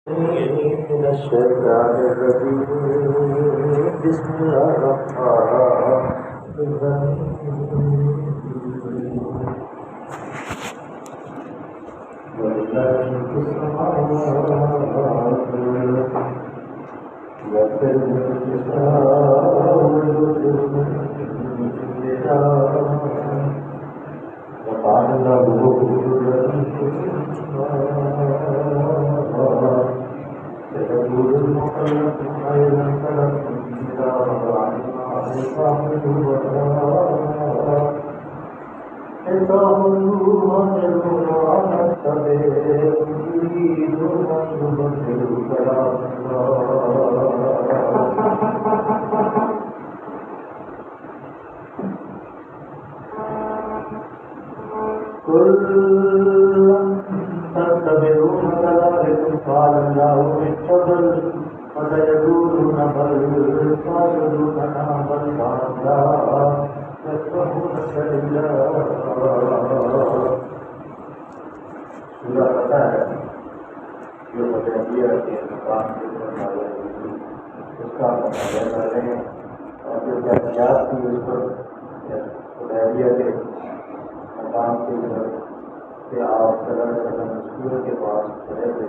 من الشيطان الرجيم بسم الله الرحمن الرحيم ولله في السماوات يغفر لمن يشاء ويضل من يشاء وقال الله سيقول المخلفون إذا انقلبتم إلى مغانم اتخذوا وجروا على السبيل يريدون أن يبدلوا كلام قل تتبعون كذلكم قال الله من قبل فسيقولون بل قالوا بل لا يفقهون سبيلا. سورہ پتہ ہے جو حدیبیہ کے مقام کے بنایا اس کا مطالعہ کر رہے ہیں اور جو احتیاط تھی اس پر حدیبیہ کے مقام کی ضرورت کہ آپ صلی اللہ علیہ وسلم سورج کے پاس کھڑے تھے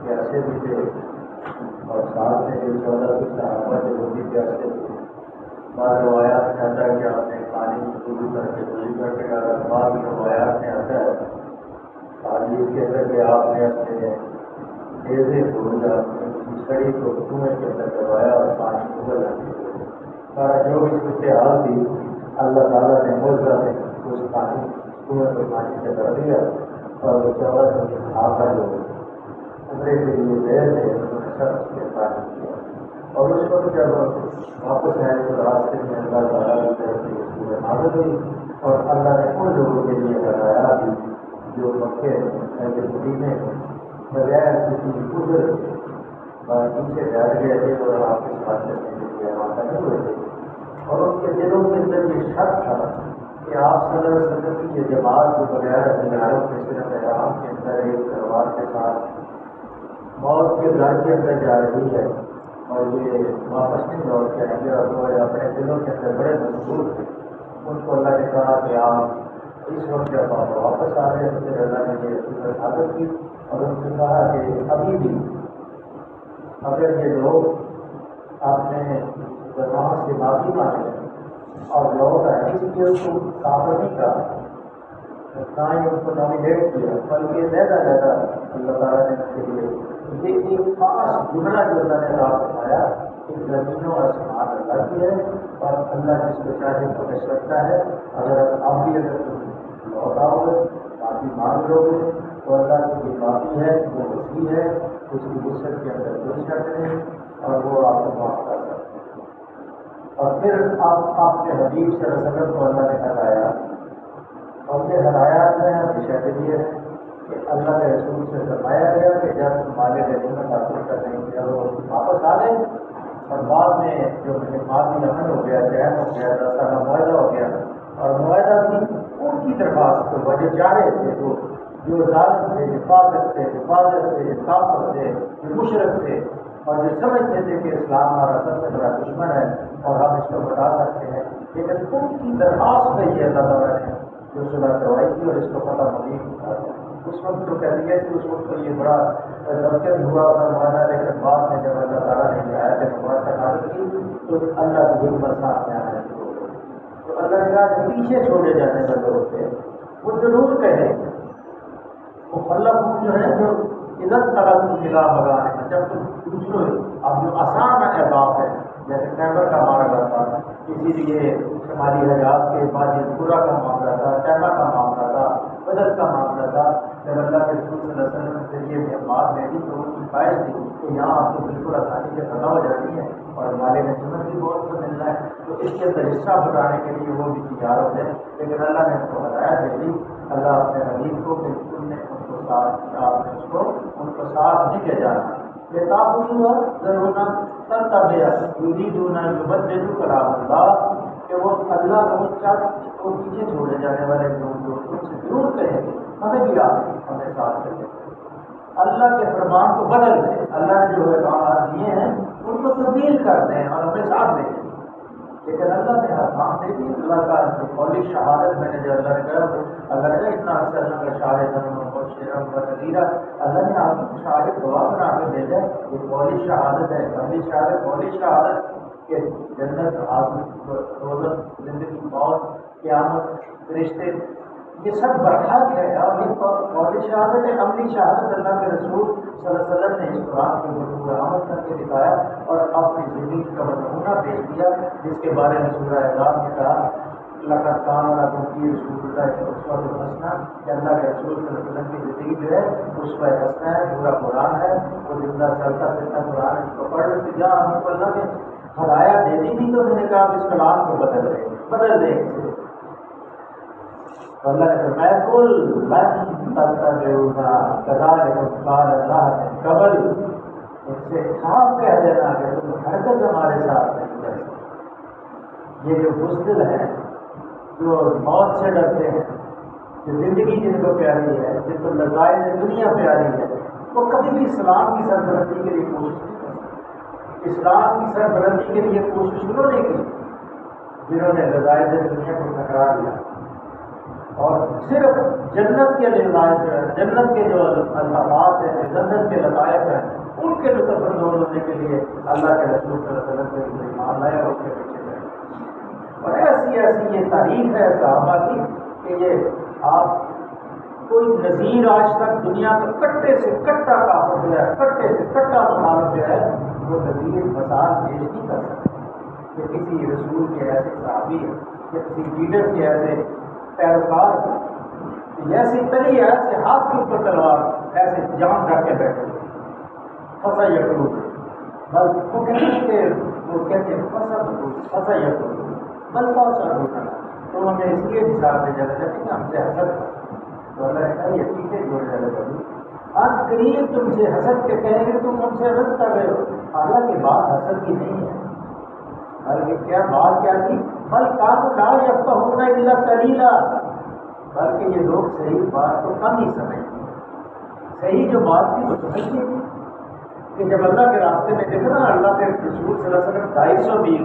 پیاسے بھی تھے اور ساتھ میں جو 14 صحابہ تھے وہ بھی پیاسے تھے. بعض روایات میں آتا ہے کہ آپ نے پانی شروع کر کے پوری کر کے ڈالا. بعض روایات میں آتا ہے حدیث کے اندر کہ آپ نے اپنے ڈیزے کو چھڑی کو کنویں کے اندر کروایا اور پانی کو بنا دیا. جو بھی صورتحال تھی اللہ تعالیٰ نے موجودہ میں اس پانی کنویں کو پانی سے کر دیا اور وہ 14 صحابہ جو عمرے کے لیے گئے تھے انہوں نے سب کے پانی کیا. اور اس وقت جب واپس آئے تو راستے میں اللہ تعالیٰ کی طرف سے سورج نازل ہوئی اور اللہ نے ان لوگوں کے لیے ہدایات دی جو مکے کے مدینے میں بغیر کسی گزر کے پیچھے بیٹھ گئے تھے اور آپ کے ساتھ چلنے کے لیے روانہ نہیں ہوئے تھے. اور ان کے دلوں کے اندر یہ شک تھا کہ آپ صلی اللہ علیہ وسلم کی یہ جماعت جو بغیر ہتھیاروں کے صرف احرام کے اندر ایک تلوار کے ساتھ موت کے گھر کے اندر جا رہی ہے اور یہ واپس نہیں لوٹ کے آئیں گے. اور وہ اپنے دلوں کے اندر بڑے مضبوط تھے. ان کو اللہ نے کہا کہ آپ اس وقت جب آپ واپس آ رہے ہیں پھر اللہ نے یہ حاضر کی اور ان سے کہا کہ ابھی بھی اگر یہ لوگ اپنے وہاں سے معافی مانگے اور لوگوں کا حدیث کے اس کو کافر نہیں کہا نہ ہی ان کو نامینیٹ کیا بلکہ زیادہ اللہ تعالیٰ نے اس کے لیے یہ ایک خاص جملہ جو اللہ نے آپ بتایا کہ زمینوں اور آسمان اللہ کی ہے اور اللہ جس کو چاہے بخش سکتا ہے. اگر آپ بھی اگر لوٹ آؤ گے معافی مانگ لو گے تو اللہ کی جو معافی ہے وہ وسیع ہے, اس کی وسعت کے اندر کوئی شک نہیں اور وہ آپ کو معاف کر سکتے ہیں. اور پھر آپ کے حبیب صلی اللہ علیہ وسلم کو اللہ نے ہدایا اور یہ ہدایات میں ہمیشہ کے لیے ہے کہ اللہ کے رسول سے فرمایا گیا کہ جب مالک غنیمت حاصل کرنے کے لیے وہ واپس آ گئے اور بعد میں جو ماضی امن ہو گیا چین ہو گیا 10 سالہ معاہدہ ہو گیا اور معاہدہ بھی ان کی درخواست کو وجہ چاہ رہے تھے تو جو ظالم تھے حفاظت تھے کافر تھے جو مشرک تھے اور جو سمجھتے تھے کہ اسلام ہمارا سب سے بڑا دشمن ہے اور ہم اس کو بتا سکتے ہیں, لیکن ان کی درخواست میں یہ اللہ تعالیٰ نے جو صلح کروائی تھی اور اس کو پتہ مزید اس وقت تو کہہ دیا کہ اس وقت تو یہ بڑا دفتر ہوا تھا معاہدہ, لیکن بعد میں جب اللہ تعالیٰ نے آیت مبارکہ نازل کی تو اللہ کی حکمت سامنے آنے لگی. تو اللہ نے کہا کہ پیچھے چھوڑے جانے والے ہوتے ہیں وہ ضرور کہیں مخلف جو ہے جو عزت طلب ملا بگانے میں جب تم دوسروں اب جو آسان احباب ہے جیسے خیبر کا معاملہ تھا, اسی لیے شمالی حجاز کے بعد پورا کا معاملہ تھا, تیمہ کا معاملہ تھا, بدر کا معاملہ تھا. جب اللہ کے رسول صلی اللہ علیہ وسلم کے ذریعے معمار میں بھی تو ان کی خواہش تھی کہ یہاں آپ کو بالکل آسانی سے پتہ ہو جاتی ہے اور مالک غنیمت بھی بہت سے ملنا ہے تو اس کے اندر حصہ بٹانے کے لیے وہ بھی تیار ہوتے ہیں. لیکن اللہ نے ان کو ہدایت دے دی, اللہ اپنے حبیب کو کہ ان نے ان کو ساتھ نہیں لے جانا. یہ تعبدوا ضرورنا تتبع یریدون یبدلوا کلام اللہ کہ وہ اللہ کو پیچھے چھوڑے جانے والے لوگ جو ان سے ضرور کہیں گے ہمیں بھی آپ ہمیں ساتھ چلے, اللہ کے فرمان کو بدل دیں, لیکن اللہ نے کام دے دی. اللہ کا قولی شہادت میں نے جو اللہ نے کہا اللہ نے اتنا اکثر کا شاہد نذیرہ اللہ نے آپ کو شاہد گواہ بنا کے بھیجا. یہ قولی شہادت ہے. قولی شہادت قولی شہادت کہ جنت روزت زندگی موت قیامت رشتے یہ سب برحق ہے. اور یہ قولی شہادت ہے. عملی شہادت اللہ کے رسول صلی اللہ علیہ وسلم نے اس قرآن کے بطور عمل کر کے دکھایا اور اپنی زندگی کا نمونہ پیش کیا جس کے بارے میں سورہ احزاب نے کہا لقد کان لکم فی رسول اللہ اسوۃ حسنہ کہ اللہ کے رسول صلی اللہ علیہ وسلم کی زندگی جو ہے اسوہ حسنہ ہے. پورا قرآن ہے وہ زندہ چلتا پھرتا قرآن ہے. اس کو پڑھ لیتے جہاں ہم کو اللہ نے ہدایت دے دی تھی تو انہوں نے کہا اس کلام کو بدل دیں اسے. اللہ نے فرمایا کل لن تتبعونا کذالک قال اللہ من قبل ان سے صاف کہہ دینا کہ تم ہرگز ہمارے ساتھ نہیں کر سکتے. یہ جو بزدل ہیں جو موت سے ڈرتے ہیں جو زندگی جن کو پیاری ہے جن کو لذائذ دنیا پیاری ہے وہ کبھی بھی اسلام کی سربلندی کے لیے کوشش نہیں کر سکتے. اسلام کی سربلندی کے لیے کوشش انہوں نے کی جنہوں نے لذائذ دنیا کو ٹھکرا دیا اور صرف جنت کے لذائذ جنت کے جو الطاعات ہیں جنت کے لطائف ہیں ان کے لطف اندوز ہونے کے لیے اللہ کے رسول صلی اللہ علیہ وسلم کے ایمان لائے اور اس کے پیچھے گئے. اور ایسی یہ تاریخ ہے صحابہ کی کہ یہ آپ کوئی نذیر آج تک دنیا میں کٹے سے کٹا کافر جو ہے کٹے سے کٹا مخالف جو ہے وہ نذیر مثال پیش نہیں کر سکتا کہ کسی رسول کے ایسے صحابی یا کسی لیڈر کے ایسے پیروکار ایسی تلی ایسے ہاتھ کے اوپر تلوار ایسے جان رکھ کے بیٹھے پھنسا یکرو بل وہ کہتے ہیں پھنسا یکرو بل پھنسا ڈھوٹا تو ہمیں اس لیے حساب دے جاتا ہے کہ ہم سے حسد تو اللہ نے کہا یہ ٹھیک ہے جوڑ جاتا کبھی آج قریب تم سے حسد کے کہیں گے تم ہم سے حسد کر رہے ہو. حالانکہ بات حسد کی نہیں ہے بلکہ کیا بات کیا تھی بل کانو لا یفقہون الا قلیلا بلکہ یہ لوگ صحیح بات کو کم ہی سمجھتے ہیں. صحیح جو بات تھی وہ سمجھتے تھی کہ جب اللہ کے راستے میں دیکھنا اللہ کے رسول صلی اللہ علیہ وسلم 250 میل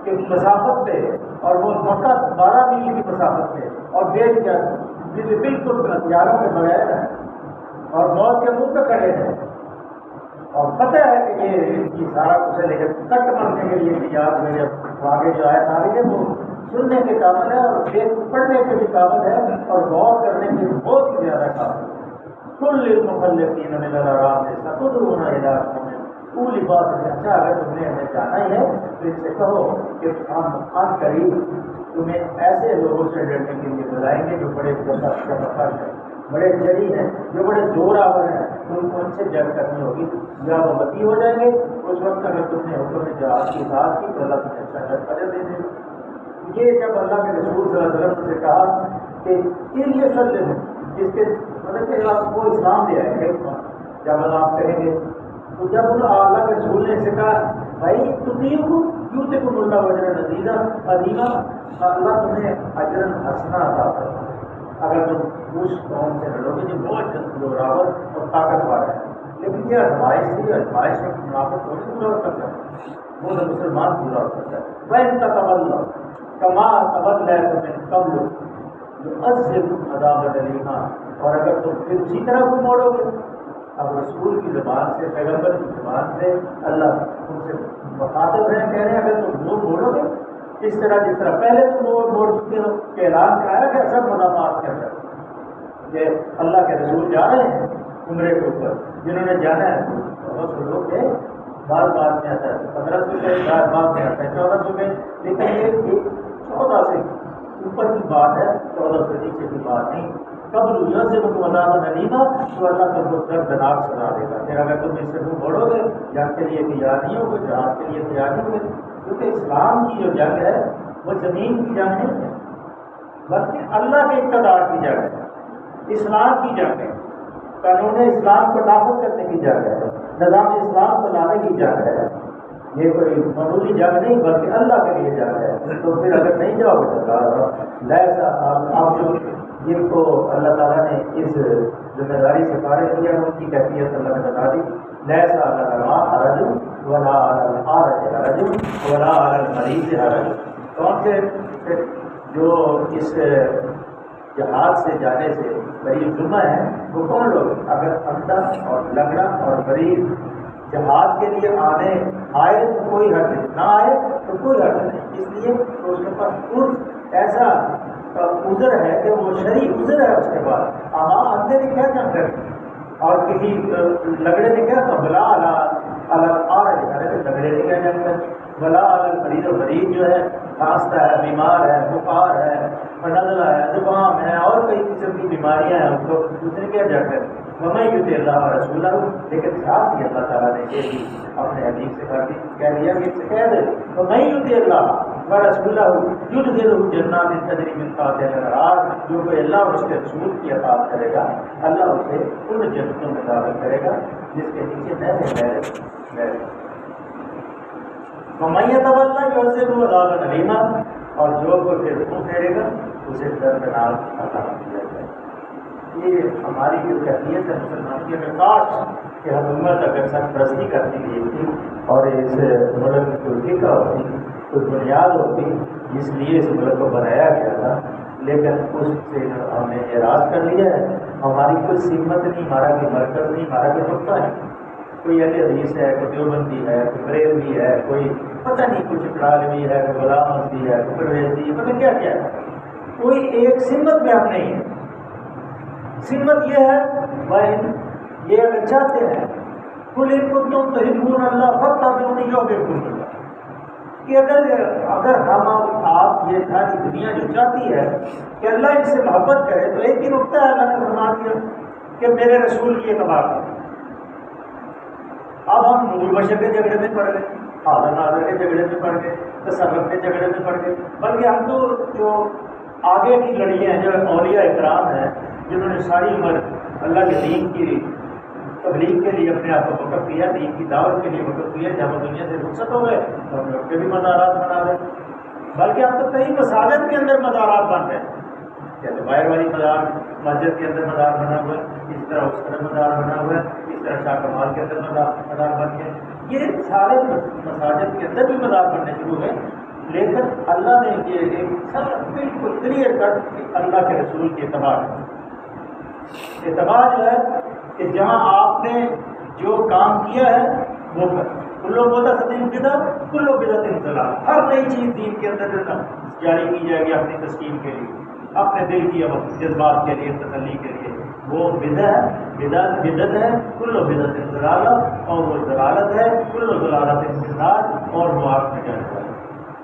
کی مسافت پہ اور وہ مکہ 12 میل کی مسافت پہ اور بالکل ہتھیاروں کے بغیر ہے اور موت کے منہ پہ کھڑے ہیں اور پتہ ہے کہ یہ سارا کچھ ہے لیکن کٹ مرنے کے لیے یاد میرے آگے جو آئے آ رہی ہے وہ سننے کے قابل ہے اور پڑھنے کے بھی قابل ہے اور غور کرنے کے بہت ہی زیادہ قابل ہے. کل المخلفین من الارام ستدعون الی قوم اولی بات ہے. اچھا اگر تم نے ہمیں جانا ہی ہے تو اس سے کہو کہ ہم قریب تمہیں ایسے لوگوں سے ڈرنے کے لیے بلائیں گے جو بڑے ہیں بڑے جری ہیں جو بڑے زور آور ہیں ان کو ان سے جنگ کرنی ہوگی یا وہ بتی ہو جائیں گے. اس وقت اگر تم نے حکم جہاد کی اطاعت کی تو اللہ تمہیں اچھا اجر دے دے. یہ جب اللہ کے رسول صلی اللہ علیہ وسلم سے کہا کہ یہ سلم جس کے مطلب کہ آپ کو اسلام دے آئیں گے جب آپ کہیں گے تو جب اللہ کے رسول نے اسے کہا بھائی کیوں تے کو اللہ وجر نزیدہ عظیمہ اللہ تمہیں اجر حسنہ عطا کرے اگر تم اس قوم سے لڑو گے جو بہت جوراور اور طاقتور ہے. لیکن یہ آزمائش تھی آزمائش میں منافق کو نہیں پورا کرتا وہ تو مسلمان پورا کرتا ہے. وَإِن تَتَوَلَّوْا كَمَا تَوَلَّيْتُم مِّن قَبْلُ يُعَذِّبْكُمْ عَذَابًا أَلِيمًا اور اگر تم پھر اسی طرح کو موڑو گے اب رسول کی زبان سے پیغمبر کی زبان سے اللہ تم سے مخاطب ہیں کہہ رہے ہیں اگر تم منہ موڑو گے اس طرح جس طرح پہلے تم موڑ چکے ہو کہ اعلان کرایا کہ سب مدافعات کر رہے کہ اللہ کے رسول جا رہے ہیں عمرے کے اوپر جنہوں نے جانا ہے بہت سے لوگ تھے بعض بات میں آتا ہے 1500 کے بعد بات میں آتا ہے 1400 کے لیکن یہ 14 سے اوپر کی بات ہے 14 سے نیچے کی بات نہیں. قبل سے کو عذاب علیما تو اللہ تم کو دردناک سزا دے گا. پھر اگر تم اس سے منہ موڑو گے جنگ کے لیے تیار نہیں ہوگے جہاد کے لیے تیار نہیں ہوگے کیونکہ اسلام کی جو جنگ ہے وہ زمین کی جنگ نہیں ہے بلکہ اللہ کے اقتدار کی جنگ ہے. اسلام کی جنگ ہے قانون اسلام کو نافذ کرنے کی جنگ ہے نظام اسلام کو لانے کی جنگ ہے. یہ کوئی معمولی جنگ نہیں بلکہ اللہ کے لیے جنگ ہے. تو پھر اگر نہیں جاؤ گے تو لہذا آپ جو جن کو اللہ تعالیٰ نے اس ذمہ داری سے فارغ کیا ان کی کیفیت اللہ نے بتا دی. لہذا اللہ تعالیٰ حرج ولا علی الحرج حرج ولا علی المریض حرج. کون سے جو اس جہاد سے جانے سے بری ذمہ ہے وہ کون لوگ؟ اگر اندھا اور لنگڑا اور مریض جہاد کے لیے آئے تو کوئی حرج نہیں، نہ آئے تو کوئی حرج نہیں. اس لیے تو اس کے پاس ایسا عذر ہے کہ وہ شرعی عذر ہے. اس کے بعد اندھے نے کیا جنگ کری اور کسی لگڑے نے کیا کہا بلا الحرج، لگڑے نے کیا جنگ کری. بلا المریض، مریض جو ہے کھانستا ہے، بیمار ہے، بخار ہے، نزلہ ہے، زکام ہے اور کئی قسم کی بیماریاں ہیں، اس کو دوسرے کیا جا کر وَمَن يُطِعِ اللَّهَ وَرَسُولَهُ. لیکن ساتھ ہی اللہ تعالیٰ نے یہ بھی اپنے حدیث سے کہہ دیا کہ اس سے کہہ دے وَمَن يُطِعِ اللَّهَ وَرَسُولَهُ يُدْخِلْهُ جَنَّاتٍ تَجْرِی مِن تَحْتِهَا الْأَنْهَارُ. جو کوئی اللہ اور اس کے رسول کی اطاعت کرے گا اللہ اسے ان جنتوں میں داخل کرے گا جس کے نیچے نہریں. وَمَن يَتَوَلَّ يُعَذِّبْهُ عَذَابًا أَلِيمًا. اور جو کوئی پھر منہ پھیرے گا اسے دردناک عذاب دیا جائے. یہ ہماری جو کیفیت ہے مسلمان کی، اگر کاش کہ حکومت اگر سرپرستی پرستی کرتی گئی تھی اور اس ملک کی کوئی فکر ہوتی، کوئی بنیاد ہوتی جس لیے اس ملک کو بنایا گیا تھا، لیکن اس سے ہم نے اعراض کر لیا ہے. ہماری کوئی سمت نہیں، ہمارا کوئی مرکز نہیں، ہمارا کوئی نقطہ نہیں. کوئی اہل حدیث ہے، کوئی دیوبندی ہے، کوئی بریلوی ہے، کوئی پتہ نہیں کچھ اقرالوی ہے، کوئی غلام احمدی ہے، کوئی پرویزی ہے، پتہ کیا کیا ہے. کوئی ایک سمت میں ہم نہیں ہے. سمت یہ ہے یہ اگر چاہتے ہیں قُلْ إِن كُنتُمْ تُحِبُّونَ اللَّهَ فَاتَّبِعُونِي يُحْبِبْكُمُ اللَّهُ. کہ اگر ہم آپ یہ ساری دنیا جو چاہتی ہے کہ اللہ ان سے محبت کرے تو ایک ہی نقطہ ہے، اللہ نے فرما دیا کہ میرے رسول کی اتباع کریں. اب ہم نور بشر کے جھگڑے میں پڑ گئے، حاضر ناظر کے جھگڑے میں پڑ گئے، تصرف کے جھگڑے میں پڑ گئے. بلکہ ہم تو جو آگے کی لڑیاں ہیں، جو اولیاء اکرام ہیں جنہوں نے ساری عمر اللہ کے دین کی تبلیغ کے لیے اپنے آپ کو وقف کیا، دین کی دعوت کے لیے وقف کیا، جب وہ دنیا سے رخصت ہو گئے تو ہم لوگ کے بھی مزارات بنا رہے. بلکہ اب تو کئی مساجد کے اندر مزارات بن رہے ہیں. جیسے باہر والی مسجد کے اندر مزار بنا ہوا ہے، اس طرح اس طرح مزار بنا ہوا ہے، اس طرح شاہ کمال کے اندر مزار بن گئے. یہ سارے مساجد کے اندر بھی مزار بننے شروع ہوئے. لیکن اللہ نے یہ ایک بالکل کلیئر کٹ کہ اللہ کے رسول کی اتباع جو ہے کہ جہاں آپ نے جو کام کیا ہے وہ کر. کلو محدثۃ بدعہ کلو بدعۃ ضلالہ. ہر نئی چیز دین کے اندر جاری کی جائے گی اپنی تسکین کے لیے، اپنے دل کی جذبات کے لیے، تسلی کے لیے، وہ بدعت ہے. کلو بدعۃ ضلالہ، اور وہ ضلالت ہے. کلو ضلالۃ فی النار، اور وہ آگ میں جانے والا.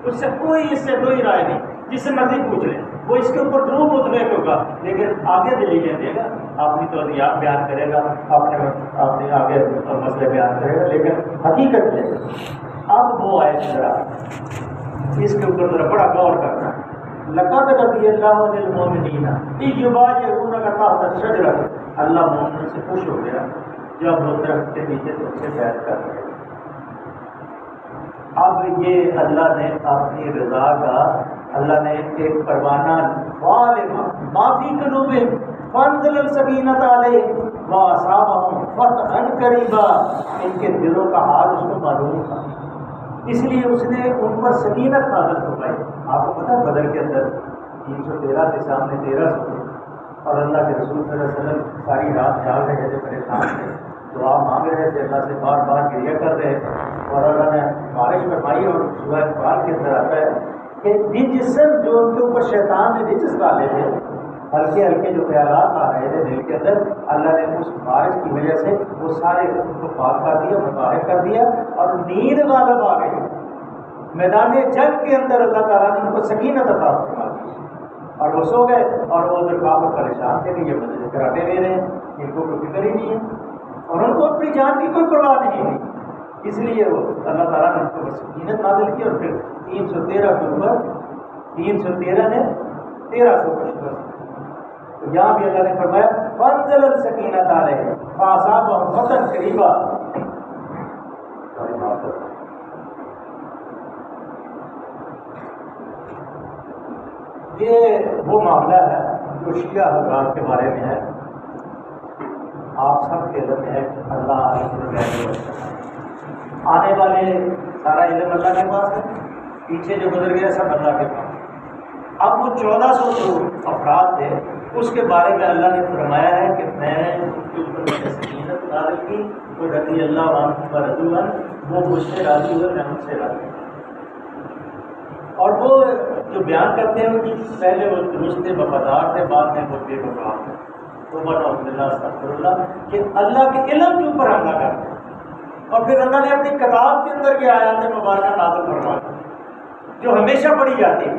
اس سے کوئی رائے نہیں. جس سے مرضی پوچھ لیں وہ اس کے اوپر ضرور مطلق ہوگا، لیکن آگے دلیلیں دے گا، اپنی توضیحات بیان کرے گا، اپنے آگے مسئلے بیان کرے گا، لیکن حقیقت ہے. اب وہ آئے ذرا اس کے اوپر ذرا بڑا غور کرنا. لقد رضی اللہ عن المؤمنین اذ یبایعونک تحت الشجرۃ. اللہ مومنوں سے خوش ہو گیا جب وہ درخت کے نیچے تم سے بیعت کر رہے. اب یہ اللہ نے اپنی رضا کا اللہ نے ایک پروانہ معافی قلوبہم فانزل السکینۃ علیہم واصابہم فتحا قریبا. ان کے دلوں کا حال اس کو معلوم تھا، اس لیے اس نے ان پر سکینت نازل فرمائی. آپ کو پتہ ہے بدر کے اندر 313 کے سامنے 1300 تھے، اور اللہ کے رسول صلی اللہ علیہ وسلم ساری رات جاگ رہے تھے، پریشان تھے، دعا مانگ رہے تھے، اللہ سے بار بار گریہ کر رہے تھے، اور اللہ نے بارش فرمائی. اور سورہ انفال کے اندر آتا ہے کہ جسم جو ان کے اوپر شیطان نے رجس ڈالے تھے، ہلکے ہلکے جو خیالات آ رہے تھے دل کے اندر، اللہ نے اس بارش کی وجہ سے وہ سارے ان کو پاک کر دیا، مطہر کر دیا، اور نیند غالب آ گئی. میدان جنگ کے اندر اللہ تعالیٰ نے ان کو سکینت عطا فرما دی، اور وہ سو گئے. اور وہ ادھر کافر پریشان تھے کہ یہ مجھے کراٹے لے رہے ہیں، ان کو کوئی فکر ہی نہیں ہے، اور ان کو اپنی جان کی کوئی پرواہ نہیں ہے. اس لیے وہ اللہ تعالیٰ نے ان کو سکینت نازل کی، اور پھر 313 کے اوپر 313 نے 1300 کا شکست. تو یہاں بھی اللہ نے فرمایا فانزل السکینۃ علیہم فاصابہم فتحا قریبا. یہ وہ معاملہ ہے جو شیعہ حضرات کے بارے میں ہے. آپ سب کے علم ہے کہ اللہ آنے والے سارا علم اللہ کے پاس ہے، پیچھے جو گزر گیا سب اللہ کے پاس۔ اب وہ 1400 جو افراد تھے اس کے بارے میں اللہ نے فرمایا ہے کہ میں نے ان کے اوپر سکینت نازل کی، وہ رضی اللہ عنہ ورضوا عنہ، وہ مجھ سے راضی ہوئے، میں ان سے راضی ہوں۔ اور وہ جو بیان کرتے ہیں کہ پہلے وہ درست تھے، وفادار تھے، بعد میں وہ بے وفا تھے، استغفر اللہ، کہ اللہ کے علم کے اوپر حملہ کرتے ہیں۔ اور پھر اللہ نے اپنی کتاب کے اندر یہ آیات مبارکہ نازل فرما دی جو ہمیشہ پڑھی جاتی ہے۔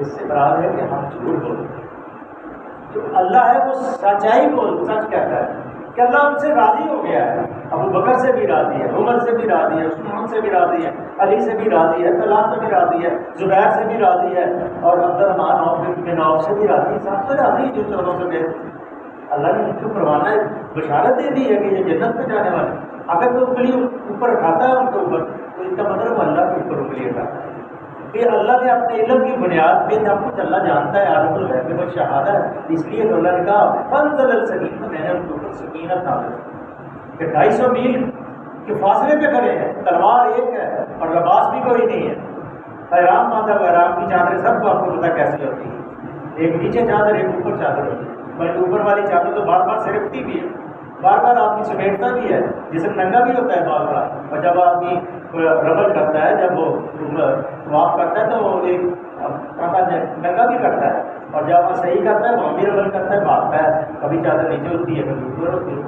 اس سے مراد ہے کہ ہم جھوٹ بولتے ہیں، جو اللہ ہے وہ سچائی سچ کہتا ہے کہ اللہ ان سے راضی ہو گیا ہے، ابو بکر سے بھی راضی ہے، عمر سے بھی راضی ہے، عثمان سے بھی راضی ہے، علی سے بھی راضی ہے، طلحہ سے بھی راضی ہے، زبیر سے بھی راضی ہے، اور عبدالرحمن بن عوف سے بھی راضی ہے، سب سے راضی جو 1400 گئے۔ اللہ نے ان کو پروانہ بشارت دے دی ہے کہ یہ جنت میں جانے والے۔ اگر کوئی انگلی اوپر اٹھاتا ہے ان کے اوپر تو اس کا مطلب اللہ کے اوپر انگلی اٹھاتا ہے۔ کہ اللہ نے اپنے علم کی بنیاد پہ سب کچھ اللہ جانتا ہے، عالم الغیب و شہادہ ہے، اس لیے تو اللہ نے کہا فانزل السکینہ، میں نے ان کے اوپر سکینت نازل کی کہ 250 میل کے فاصلے پہ کھڑے ہیں، تلوار ایک ہے اور لباس بھی کوئی نہیں ہے، احرام باندھا ہوا، احرام کی چادریں سب کو آپ کو پتہ کیسی ہوتی ہے، ایک نیچے چادر ایک اوپر چادر ہوتی ہے، بلکہ اوپر والی چادر تو بار بار سرکتی بھی ہے، بار بار آدمی سمیٹتا بھی ہے، جسم ننگا بھی ہوتا ہے بار بار، اور جب آدمی ربل کرتا ہے، جب وہ واپ کرتا ہے تو وہ ایک ننگا بھی کرتا ہے، اور جب وہ صحیح کرتا ہے وہاں بھی ربل کرتا ہے، بھاگتا ہے، کبھی چادر نیچے ہوتی ہے کبھی اوپر ہوتی ہے۔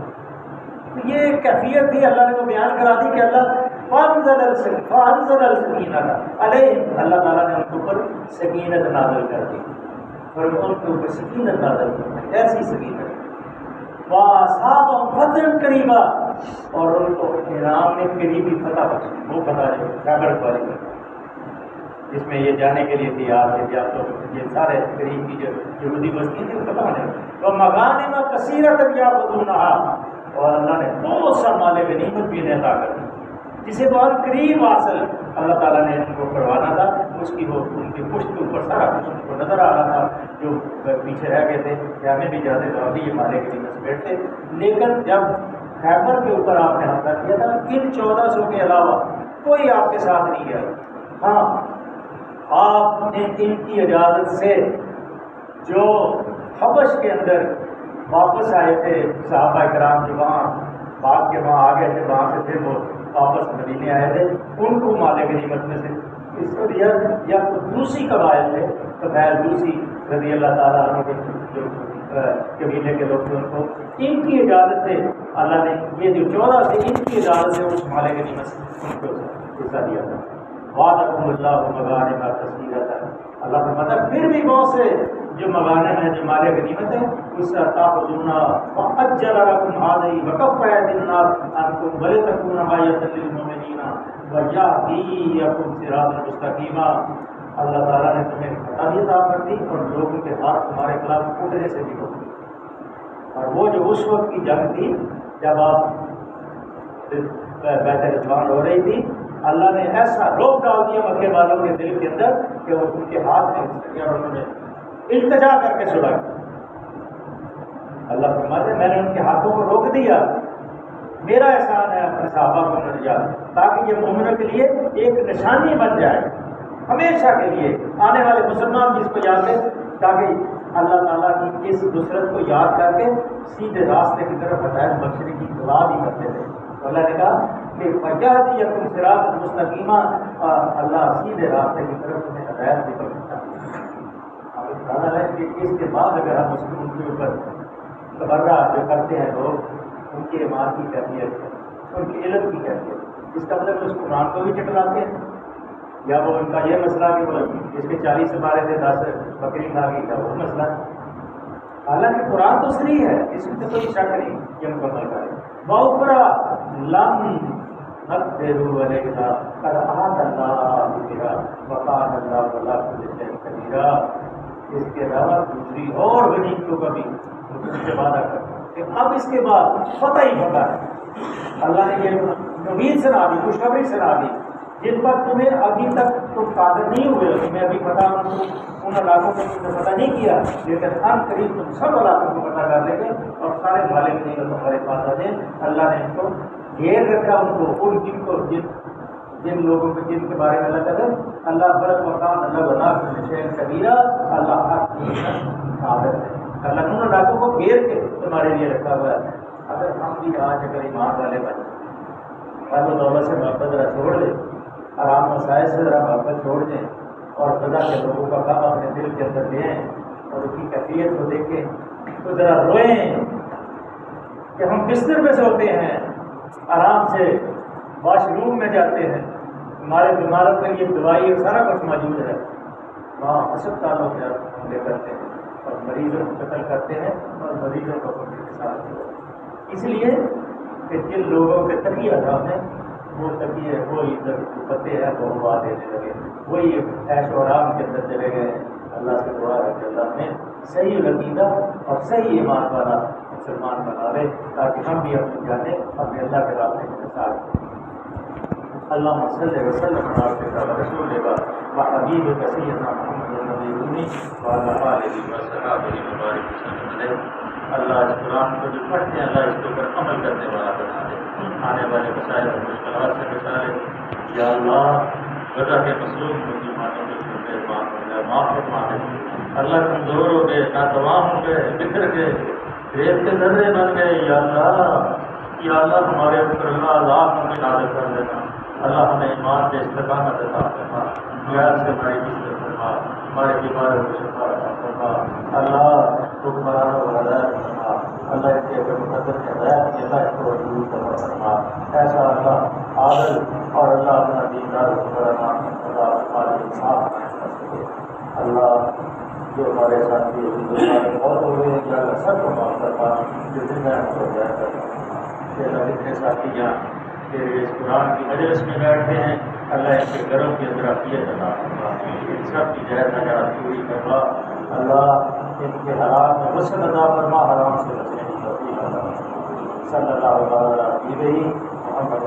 تو یہ کیفیت تھی، اللہ نے وہ بیان کرا دی کہ اللہ فانزل السکینہ علیہم، اللہ تعالیٰ نے ان کے اوپر سکینت نازل کر دی، اور ان کے اوپر سکینت نازل کر دی، ایسی سکینت وَأَصَابَهُمْ فَتْحًا قَرِيبًا، اور ان کو انعام میں قریبی فتح بخشی، وہ فتح جو خیبر والی جس میں یہ جانے کے لیے تیار تھے، یا تو یہ سارے قریب کی جو یہودی بستی تھی فتح ہونے، تو مغانم کثیرۃ یاخذونھا، اور اللہ نے بہت سا مال غنیمت بھی عطا کر دی جسے بہت قریب حاصل اللہ تعالیٰ نے ان کو کروانا تھا، اس کی وہ ان کی پشت کے اوپر سارا کچھ ان کو نظر آ رہا تھا، جو پیچھے رہ گئے تھے کہ ہمیں بھی جاتے تو ابھی یہ مالے کے لیے بیٹھتے، لیکن جب خیبر کے اوپر آپ نے حملہ کیا تھا ان 1400 کے علاوہ کوئی آپ کے ساتھ نہیں گیا۔ ہاں آپ نے ان کی اجازت سے جو حبش کے اندر واپس آئے تھے صحابہ کرام جو وہاں باغ کے وہاں آ گئے تھے، وہاں سے پھر وہ واپس مدینے آئے تھے، ان کو مال غنیمت میں سے اس کو دیا، یا دوسری قبائل تھے قبائل دوسری رضی اللہ تعالیٰ عنہ کے جو قبیلے کے لوگ تھے، ان کو ان کی اجازت سے اللہ نے یہ جو 14 تھے ان کی اجازت سے اس مال غنیمت سے ان کو حصہ دیا تھا۔ وعدکم اللہ مغانم کثیرۃ، اللہ فرماتا ہے پھر بھی بہت سے جو مغانم ہیں، جو مال غنیمت ہے، اس سے تاخذونھا وأجل لکم ھذہ وکف ایدی الناس عنکم ولتکون آیۃ للمؤمنین ویہدیکم صراطا مستقیما، اللہ تعالیٰ نے تمہیں فتح بھی عطا کر دی اور لوگوں کے ہاتھ تمہارے خلاف اٹھنے سے بھی روک دی۔ اور وہ جو اس وقت کی جنگ تھی جب آپ بیعت رضوان ہو رہی تھی، اللہ نے ایسا روک ڈال دیا مکے والوں کے دل کے اندر کہ وہ ان کے ہاتھ میں اور انہوں نے التجا کر کے چھڑا۔ اللہ فرماتے ہیں میں نے ان کے ہاتھوں کو روک دیا، میرا احسان ہے اپنے صحابہ کو نجات، تاکہ یہ مومنوں کے لیے ایک نشانی بن جائے ہمیشہ کے لیے، آنے والے مسلمان بھی اس کو یاد رکھیں، تاکہ اللہ تعالیٰ کی اس نصرت کو یاد کر کے سیدھے راستے کی طرف ہدایت بخشنے کی دعا بھی کرتے تھے۔ تو اللہ نے کہا کہ وَیَہْدِیَکُمْ صِرَاطًا مُسْتَقِیمًا، اللہ سیدھے راستے کی طرف انہیں ہدایت بھی بخشتا ہے۔ اب اندازہ ہے کہ اس کے بعد اگر ہم اس کے اوپر تبرہ جو کرتے ہیں لوگ، ان کے ایمان کی کیفیت ہے، ان کے علم کی کیفیت، اس کا مطلب اس قرآن کو بھی چٹلاتے ہیں، یا وہ ان کا یہ مسئلہ کہ وہ اس کے 40 سپارے تھے 10 بکری کھا گئی تھا وہ مسئلہ، حالانکہ قرآن تو صحیح ہے، اس میں تو کوئی شک نہیں کہ مکمل کرے۔ وَأُخْرَىٰ لَمْ نَقْدِرْ عَلَيْهَا قَدْ أَحَاطَ اللَّهُ بِهَا وَكَانَ اللَّهُ عَلَىٰ كُلِّ شَيْءٍ قَدِيرًا، اس کے علاوہ دوسری اور غنیمتوں کا بھی مجھے وعدہ کرتا کہ اب اس کے بعد فتح ہی فتح ہے۔ اللہ نے یہ امید سنا دی، خوشخبری سنا دی جن پر تمہیں ابھی تک تم قادر نہیں ہوئے، تمہیں ابھی پتہ ان علاقوں کو تم نے پتہ نہیں کیا، لیکن ہر قریب تم سب علاقوں کو پتہ کر لیں گے اور سارے مالک نہیں تمہارے پاس آ جائیں۔ اللہ نے ان کو گھیر رکھا ان کو، ان جن کو جن لوگوں کے جن کے بارے میں اللہ کہتے ہیں اللہ برق مقام اللہ بنا شہر کبیرہ، اللہ حق کی عادت ہے، اللہ انہوں نے ڈاکوں کو گھیر کے تمہارے لیے رکھا ہوا ہے۔ اگر ہم بھی آج اگر ایمان والے بنے، مال و دولت سے محبت ذرا چھوڑ دیں، آرام مسائل سے ذرا محبت چھوڑ دیں، اور خدا کے لوگوں کا کام اپنے دل کے اندر لیں اور اس کی کیفیت کو دیکھیں تو ذرا روئیں کہ ہم بستر میں سوتے ہیں، آرام سے واش روم میں جاتے ہیں، ہمارے بیماروں کے لیے دوائی اور سارا کچھ موجود ہے، وہاں ہسپتالوں میں حملے کرتے ہیں اور مریضوں کو قتل کرتے ہیں اور مریضوں کو اپنے کے ساتھ، اس لیے کہ جن لوگوں کے تقیہ حرام ہیں وہ تقیہ وہی پتے ہیں وہ ہوا دینے لگے، وہی عیش و آرام کے اندر چلے گئے۔ اللہ سے دعا ہے کہ اللہ نے صحیح عقیدہ اور صحیح ایمان والا مسلمان بنا لے تاکہ ہم بھی اپنی جانیں اپنے اللہ کے راستے کے ساتھ۔ اللہم صلی وسلم علی عبدک ورسولک وحبیبک سیدنا محمد النبی الامی وعلی آلہ وصحبہ وبارک وسلم علیہ۔ اللہ اس قرآن کو جو پڑھتے ہیں اللہ اس کے اوپر عمل کرنے والا بنا دے، آنے والے مسائل اور مشکلات سے بچا لے۔ یا اللہ غزہ کے مظلوم مسلمانوں کے معاف فرما دے۔ اللہ کمزور ہو گئے، ناتوان ہو گئے، بکھر گئے، ریت کے ذرے بن گئے، یا اللہ ہمارے اوپر اللہ عذاب ہمیں نازل کر دینا، اللہ ہمیں ایمان کے استقامت عطا فرما، غیر سے ہماری عزت فرما، ہمارے بیماروں کو شفا عطا فرما، اللہ حکمرانوں کو ہدایت فرما، اللہ اس کے اگر مقدر کی ہدایت کی اللہ اس کو وجود فرما، ایسا اللہ عادل اور اللہ اپنا دیندار حکمران اللہ ہمارے انصاف کر سکے۔ اللہ جو ہمارے ساتھی ہمارے بہت ہو گئے ہیں اللہ سب کو معاف کرنا، جو دن میں ہم کو ہدایت کرنا، اللہ اتنے ساتھی یہاں تیرے اس قرآن کی مجلس میں بیٹھتے ہیں اللہ ان کے گھروں کے اندر عافیت عطا فرما، ان سب کی جہت نجات پوری کروا، اللہ ان کے حالات میں وسعت عطا فرما، حرام سے بچنے کی توفیق عطا فرما۔ صلی اللہ علیہ وسلم محمد